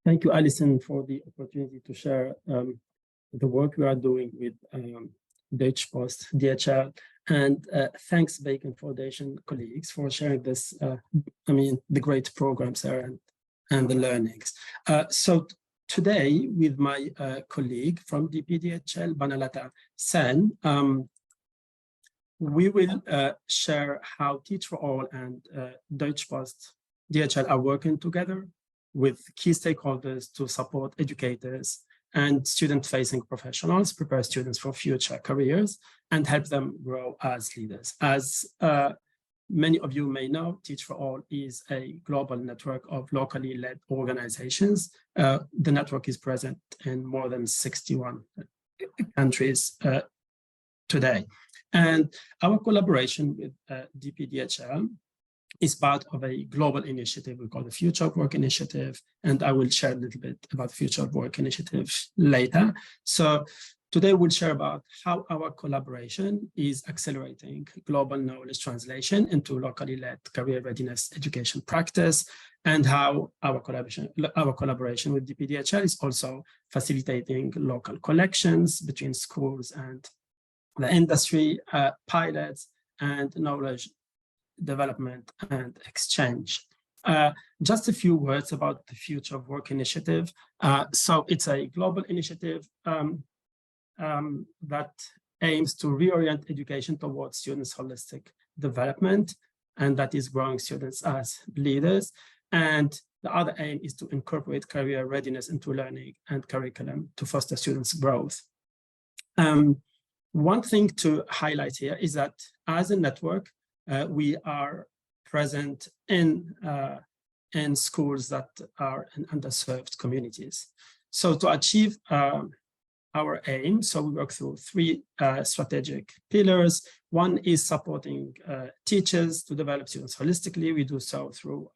Thank you, Alison, for the opportunity to share the work we are doing with Deutsche Post, DHL, and thanks Bacon Foundation colleagues for sharing this, the great programs there and the learnings. So today with my colleague from DPDHL, Banalata Sen, we will share how Teach for All and Deutsche Post, DHL are working together with key stakeholders to support educators and student-facing professionals, prepare students for future careers, and help them grow as leaders. As many of you may know, Teach for All is a global network of locally led organizations. The network is present in more than 61 countries today. And our collaboration with DPDHL is part of a global initiative we call the Future of Work Initiative, and I will share a little bit about the Future of Work Initiative later. So today we'll share about how our collaboration is accelerating global knowledge translation into locally led career readiness education practice, and how our collaboration with DPDHL is also facilitating local collections between schools and the industry, pilots, and knowledge development and exchange. Just a few words about the Future of Work Initiative. So it's a global initiative that aims to reorient education towards students' holistic development, and that is growing students as leaders. And the other aim is to incorporate career readiness into learning and curriculum to foster students' growth. One thing to highlight here is that as a network, we are present in schools that are in underserved communities. So to achieve our aim, so we work through three strategic pillars. One is supporting teachers to develop students holistically. We do so through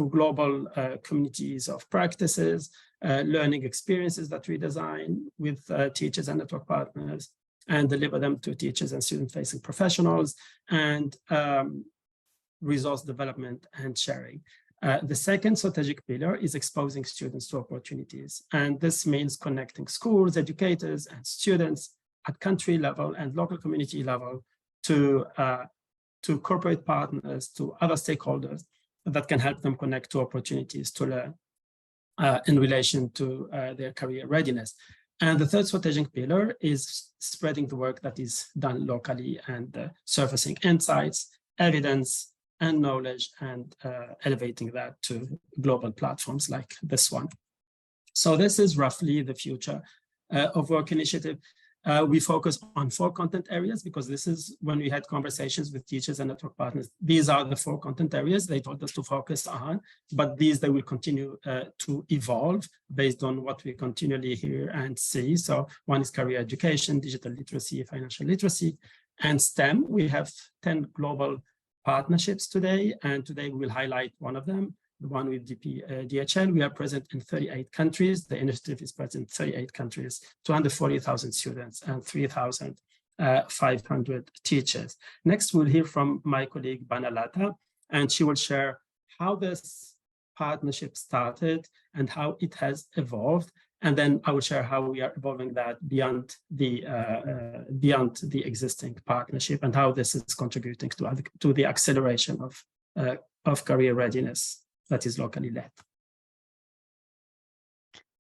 global communities of practices, learning experiences that we design with teachers and network partners, and deliver them to teachers and student-facing professionals, and resource development and sharing. The second strategic pillar is exposing students to opportunities. And this means connecting schools, educators, and students at country level and local community level to corporate partners, to other stakeholders that can help them connect to opportunities to learn in relation to their career readiness. And the third strategic pillar is spreading the work that is done locally and surfacing insights, evidence, and knowledge, and elevating that to global platforms like this one. So this is roughly the Future of Work Initiative. We focus on 4 content areas because this is when we had conversations with teachers and network partners. These are the 4 content areas they told us to focus on, but they will continue to evolve based on what we continually hear and see. So one is career education, digital literacy, financial literacy, and STEM. We have 10 global partnerships today, and today we will highlight one of them, the one with DHL. We are present in 38 countries. The initiative is present in 38 countries, 240,000 students, and 3,500 teachers. Next, we'll hear from my colleague, Banalata, and she will share how this partnership started and how it has evolved. And then I will share how we are evolving that beyond the existing partnership and how this is contributing to the acceleration of career readiness that is locally led.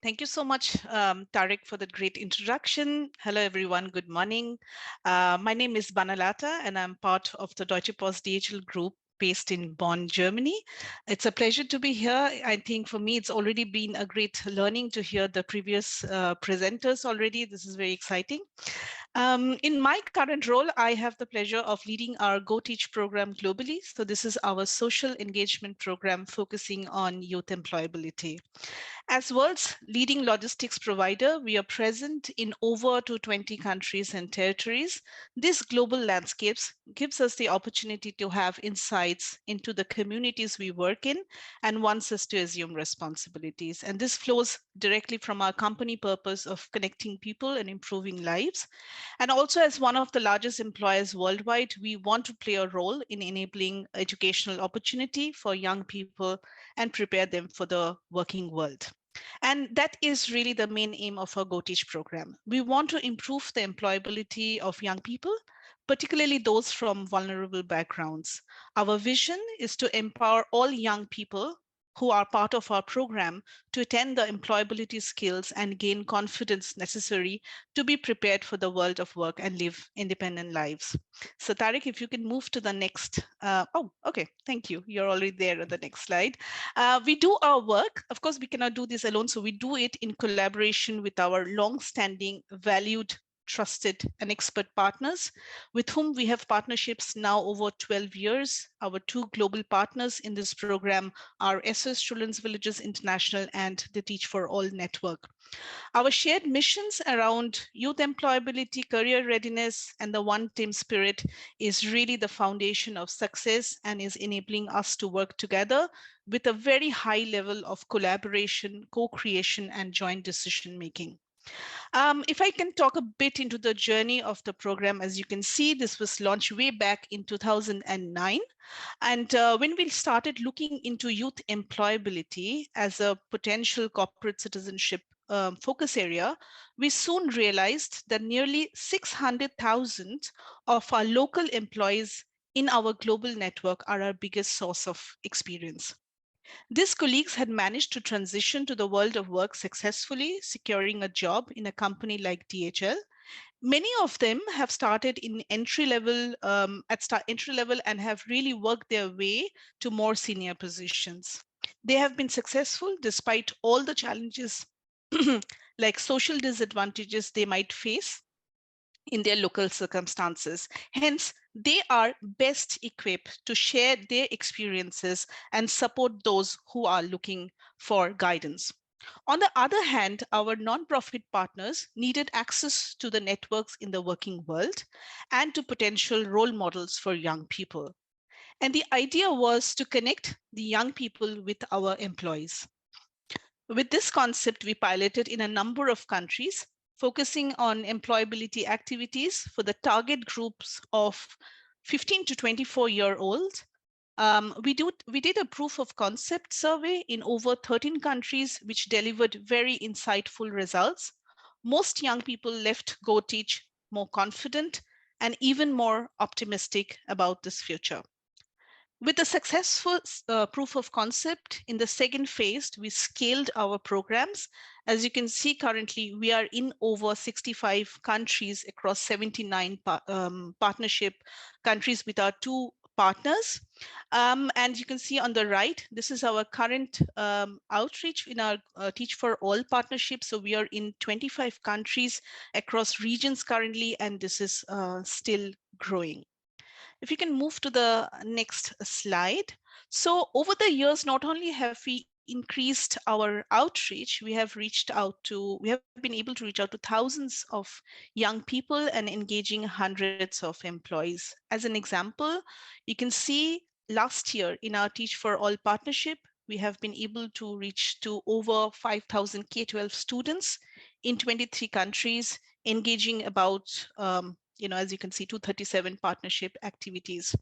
Thank you so much, Tarek, for that great introduction. Hello, everyone. Good morning. My name is Banalata, and I'm part of the Deutsche Post DHL group based in Bonn, Germany. It's a pleasure to be here. I think for me, it's already been a great learning to hear the previous presenters already. This is very exciting. In my current role, I have the pleasure of leading our Go Teach program globally. So this is our social engagement program focusing on youth employability. As world's leading logistics provider, we are present in over 220 countries and territories. This global landscapes gives us the opportunity to have insights into the communities we work in and wants us to assume responsibilities. And this flows directly from our company purpose of connecting people and improving lives. And also, as one of the largest employers worldwide, we want to play a role in enabling educational opportunity for young people and prepare them for the working world. And that is really the main aim of our Go Teach program. We want to improve the employability of young people, particularly those from vulnerable backgrounds. Our vision is to empower all young people who are part of our program to attend the employability skills and gain confidence necessary to be prepared for the world of work and live independent lives. So Tarek, if you can move to the next. Oh, okay, thank you. You're already there on the next slide. We do our work. Of course, we cannot do this alone. So we do it in collaboration with our long-standing, valued, trusted and expert partners with whom we have partnerships now over 12 years. Our two global partners in this program are SOS Children's Villages International and the Teach for All network. Our shared missions around youth employability, career readiness, and the one team spirit is really the foundation of success and is enabling us to work together with a very high level of collaboration, co-creation, and joint decision making. If I can talk a bit into the journey of the program, as you can see, this was launched way back in 2009. And when we started looking into youth employability as a potential corporate citizenship focus area, we soon realized that nearly 600,000 of our local employees in our global network are our biggest source of experience. These colleagues had managed to transition to the world of work successfully, securing a job in a company like DHL. Many of them have started in entry level and have really worked their way to more senior positions. They have been successful despite all the challenges like social disadvantages they might face in their local circumstances. Hence, they are best equipped to share their experiences and support those who are looking for guidance. On the other hand, our nonprofit partners needed access to the networks in the working world and to potential role models for young people. And the idea was to connect the young people with our employees. With this concept, we piloted in a number of countries, focusing on employability activities for the target groups of 15 to 24-year-olds. We did a proof of concept survey in over 13 countries, which delivered very insightful results. Most young people left Go Teach more confident and even more optimistic about this future. With the successful proof of concept in the second phase, we scaled our programs. As you can see, currently, we are in over 65 countries across 79 partnership countries with our two partners. And you can see on the right, this is our current outreach in our Teach for All partnership. So we are in 25 countries across regions currently, and this is still growing. If you can move to the next slide. So over the years, not only have we increased our outreach, we have been able to reach out to thousands of young people and engaging hundreds of employees. As an example, you can see last year in our Teach for All partnership, we have been able to reach to over 5,000 K-12 students in 23 countries, engaging about as you can see, 237 partnership activities.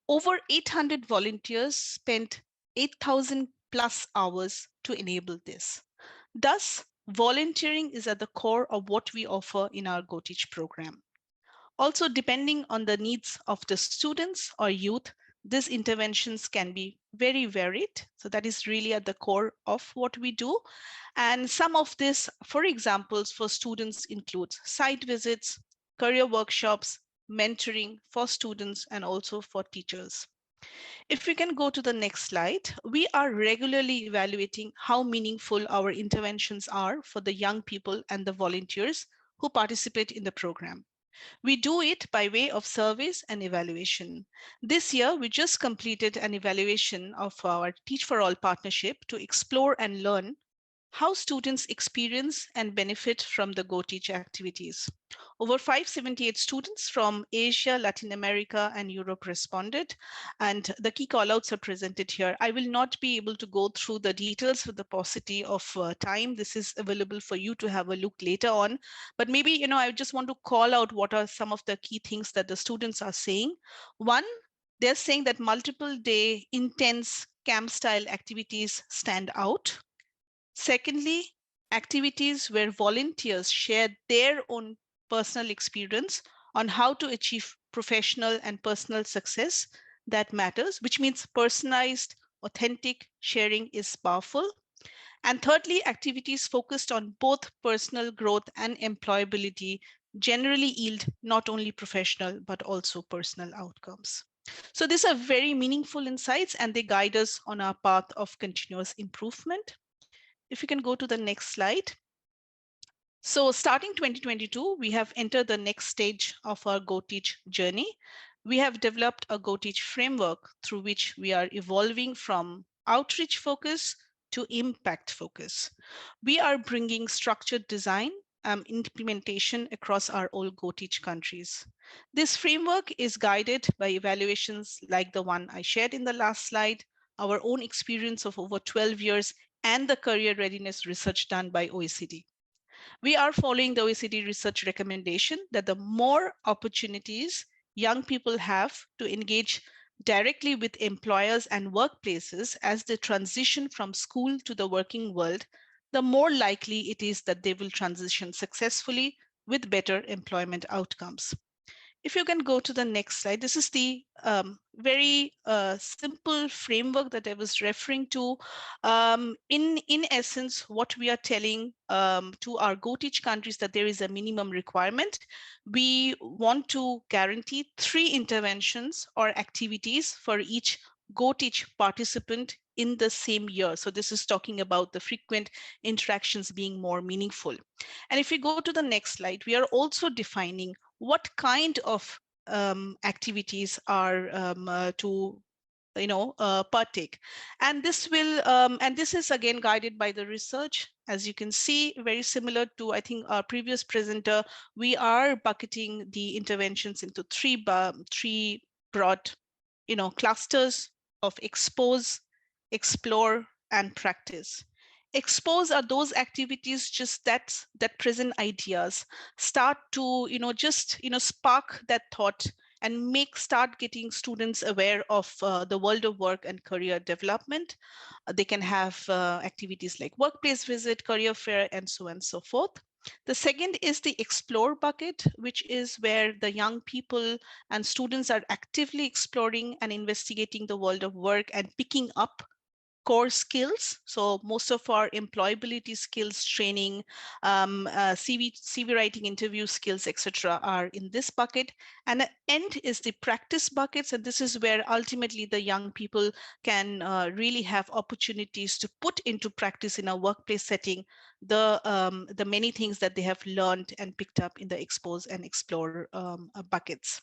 Over 800 volunteers spent 8,000 plus hours to enable this. Thus, volunteering is at the core of what we offer in our Go Teach program. Also, depending on the needs of the students or youth, these interventions can be very varied. So that is really at the core of what we do. And some of this, for examples, for students includes site visits, career workshops, mentoring for students, and also for teachers. If we can go to the next slide, we are regularly evaluating how meaningful our interventions are for the young people and the volunteers who participate in the program. We do it by way of surveys and evaluation. This year, we just completed an evaluation of our Teach for All partnership to explore and learn how students experience and benefit from the GoTeach activities. Over 578 students from Asia, Latin America, and Europe responded, and the key callouts are presented here. I will not be able to go through the details with the paucity of time. This is available for you to have a look later on, but maybe, I just want to call out what are some of the key things that the students are saying. One, they're saying that multiple day intense camp style activities stand out. Secondly, activities where volunteers share their own personal experience on how to achieve professional and personal success that matters, which means personalized, authentic sharing is powerful. And thirdly, activities focused on both personal growth and employability generally yield not only professional, but also personal outcomes. So these are very meaningful insights and they guide us on our path of continuous improvement. If you can go to the next slide. So starting 2022, we have entered the next stage of our GoTeach journey. We have developed a GoTeach framework through which we are evolving from outreach focus to impact focus. We are bringing structured design implementation across our all GoTeach countries. This framework is guided by evaluations like the one I shared in the last slide, our own experience of over 12 years, and the career readiness research done by OECD. We are following the OECD research recommendation that the more opportunities young people have to engage directly with employers and workplaces as they transition from school to the working world, the more likely it is that they will transition successfully with better employment outcomes. If you can go to the next slide, this is the very simple framework that I was referring to. In essence, what we are telling to our GoTeach countries that there is a minimum requirement. We want to guarantee 3 interventions or activities for each GoTeach participant in the same year. So this is talking about the frequent interactions being more meaningful. And if we go to the next slide, we are also defining what kind of activities are to partake, and this will and this is again guided by the research. As you can see, very similar to I think our previous presenter, we are bucketing the interventions into three broad clusters of expose, explore, and practice. Expose are those activities just that present ideas, start to just spark that thought and start getting students aware of the world of work and career development. They can have activities like workplace visit, career fair, and so on and so forth. The second is the explore bucket, which is where the young people and students are actively exploring and investigating the world of work and picking up core skills. So most of our employability skills training, CV writing, interview skills, etc., are in this bucket. And the end is the practice buckets. And this is where ultimately the young people can really have opportunities to put into practice in a workplace setting the many things that they have learned and picked up in the expose and explore buckets.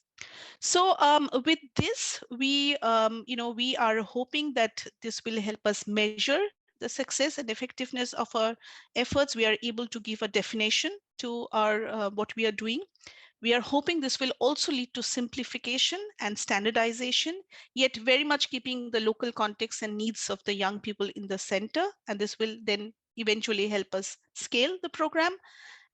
So with this, we are hoping that this will help us measure the success and effectiveness of our efforts. We are able to give a definition to our what we are doing. We are hoping this will also lead to simplification and standardization, yet very much keeping the local context and needs of the young people in the center. And this will then eventually help us scale the program.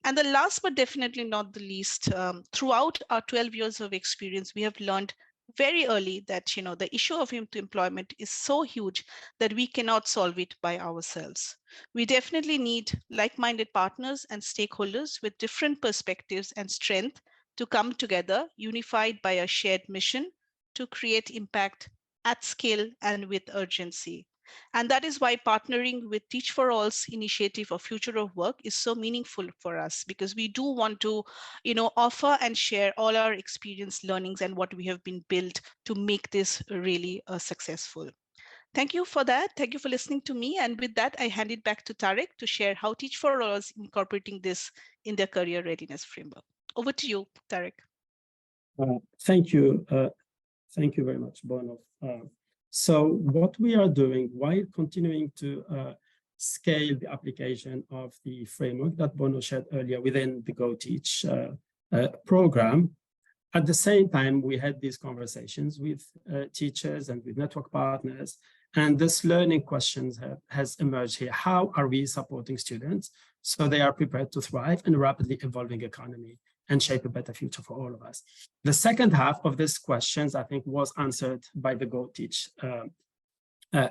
And the last but definitely not the least, throughout our 12 years of experience, we have learned very early that the issue of youth employment is so huge that we cannot solve it by ourselves. We definitely need like-minded partners and stakeholders with different perspectives and strength to come together, unified by a shared mission to create impact at scale and with urgency. And that is why partnering with Teach for All's initiative of Future of Work is so meaningful for us, because we do want to, offer and share all our experience, learnings, and what we have been built to make this really successful. Thank you for that. Thank you for listening to me. And with that, I hand it back to Tarek to share how Teach for All is incorporating this in their career readiness framework. Over to you, Tarek. Thank you. Thank you very much, Bono. So what we are doing while continuing to scale the application of the framework that Bono shared earlier within the GoTeach program. At the same time, we had these conversations with teachers and with network partners, and this learning questions has emerged here. How are we supporting students so they are prepared to thrive in a rapidly evolving economy and shape a better future for all of us? The second half of these questions, I think, was answered by the GoTeach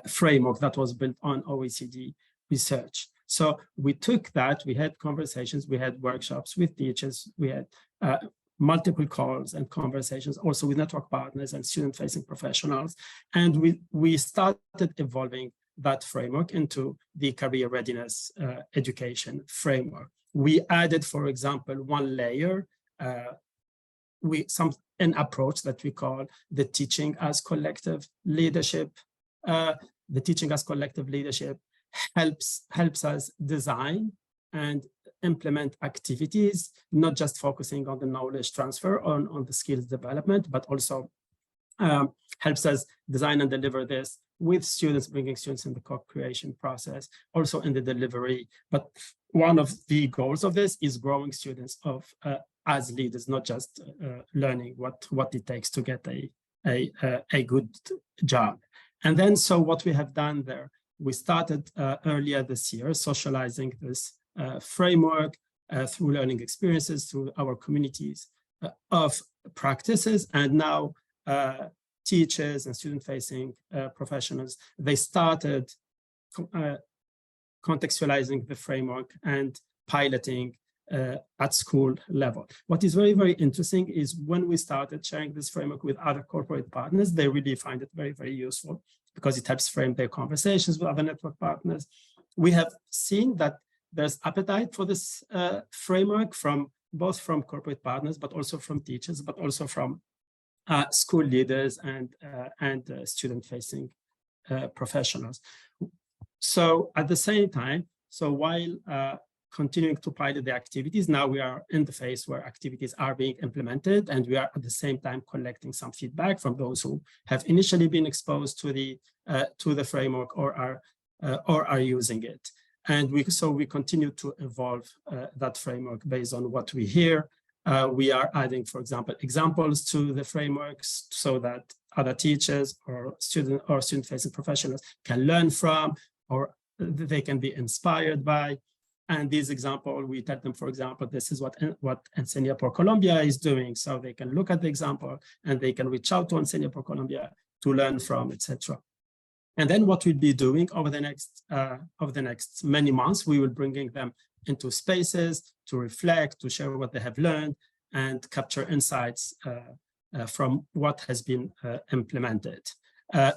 framework that was built on OECD research. So we took that, we had conversations, we had workshops with teachers, we had multiple calls and conversations also with network partners and student-facing professionals. And we started evolving that framework into the career readiness education framework. We added, for example, one layer, an approach that we call the teaching as collective leadership. The teaching as collective leadership helps us design and implement activities, not just focusing on the knowledge transfer, on the skills development, but also helps us design and deliver this with students, bringing students in the co-creation process, also in the delivery. But one of the goals of this is growing students as leaders, not just learning what it takes to get a good job. And then, so what we have done there, we started earlier this year, socializing this framework through learning experiences, through our communities of practices. And now teachers and student-facing professionals, they started contextualizing the framework and piloting at school level. What is very, very interesting is when we started sharing this framework with other corporate partners, they really find it very, very useful because it helps frame their conversations with other network partners. We have seen that there's appetite for this framework both from corporate partners, but also from teachers, but also from school leaders and student-facing professionals. So at the same time, so while continuing to pilot the activities, now we are in the phase where activities are being implemented, and we are at the same time collecting some feedback from those who have initially been exposed to the framework or are using it. And we continue to evolve that framework based on what we hear. We are adding, for example, examples to the frameworks so that other teachers or student-facing professionals can learn from, or they can be inspired by. And these examples, we tell them, for example, this is what Enseña por Colombia is doing. So they can look at the example and they can reach out to Enseña por Colombia to learn from, etc. And then what we'll be doing over the next many months, we will bringing them into spaces to reflect, to share what they have learned, and capture insights from what has been implemented.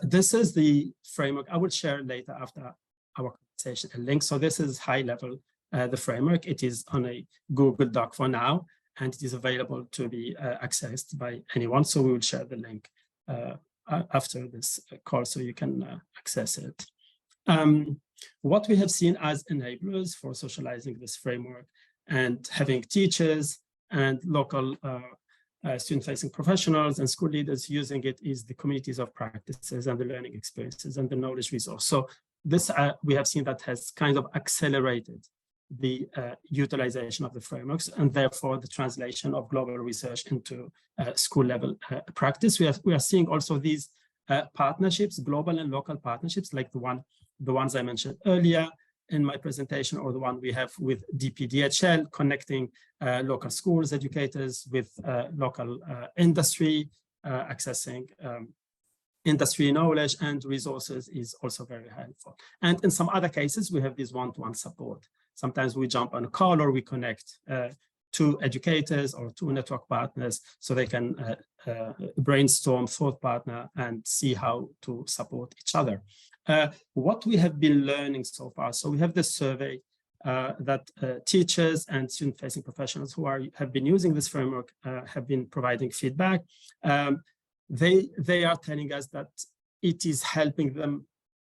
This is the framework. I will share later after our conversation a link. So this is high level, the framework. It is on a Google Doc for now, and it is available to be accessed by anyone. So we will share the link after this call so you can access it. What we have seen as enablers for socializing this framework and having teachers and local student-facing professionals and school leaders using it is the communities of practices and the learning experiences and the knowledge resource. So this we have seen that has kind of accelerated the utilization of the frameworks and therefore the translation of global research into school level practice. We are seeing also these partnerships, global and local partnerships, like the ones I mentioned earlier in my presentation, or the one we have with DPDHL, connecting local schools, educators with local industry, accessing industry knowledge and resources is also very helpful. And in some other cases, we have this one-to-one support. Sometimes we jump on a call or we connect to educators or to network partners so they can brainstorm, thought partner, and see how to support each other. What we have been learning so far, so we have this survey that teachers and student-facing professionals who have been using this framework have been providing feedback. They are telling us that it is helping them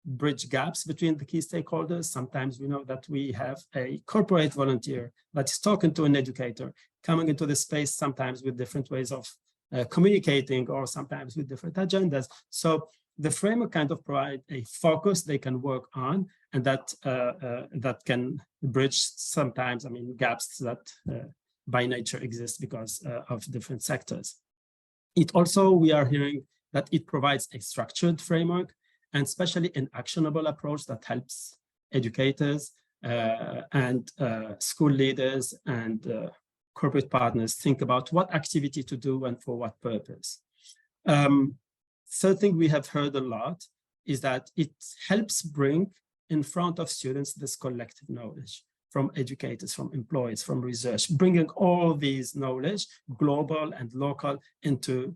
bridge gaps between the key stakeholders. Sometimes we know that we have a corporate volunteer that is talking to an educator, coming into the space sometimes with different ways of communicating or sometimes with different agendas. So the framework kind of provide a focus they can work on, and that can bridge sometimes, gaps that by nature exist because of different sectors. It also, we are hearing that it provides a structured framework, and especially an actionable approach that helps educators and school leaders and corporate partners think about what activity to do and for what purpose. Third thing we have heard a lot is that it helps bring in front of students this collective knowledge from educators, from employees, from research, bringing all these knowledge, global and local, into,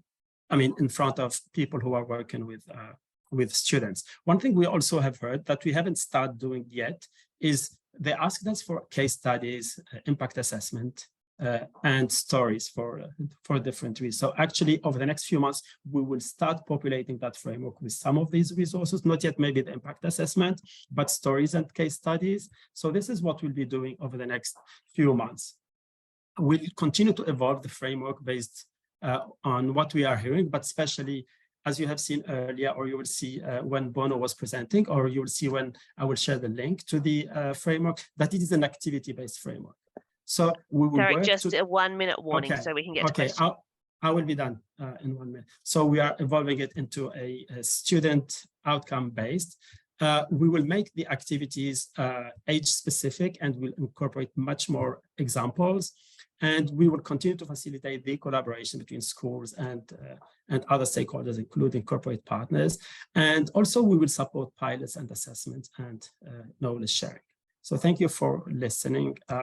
in front of people who are working with students. One thing we also have heard that we haven't started doing yet is they asked us for case studies, impact assessment, and stories for different reasons. So actually, over the next few months, we will start populating that framework with some of these resources, not yet maybe the impact assessment, but stories and case studies. So this is what we'll be doing over the next few months. We'll continue to evolve the framework based on what we are hearing, but especially as you have seen earlier, or you will see when Bono was presenting, or you will see when I will share the link to the framework, that it is an activity-based framework. So we will Tarek, just a 1 minute warning so we can get to questions. I will be done in 1 minute. So we are evolving it into a student outcome-based. We will make the activities age-specific, and we'll incorporate much more examples. And we will continue to facilitate the collaboration between schools and other stakeholders, including corporate partners. And also we will support pilots and assessments and knowledge sharing. So thank you for listening.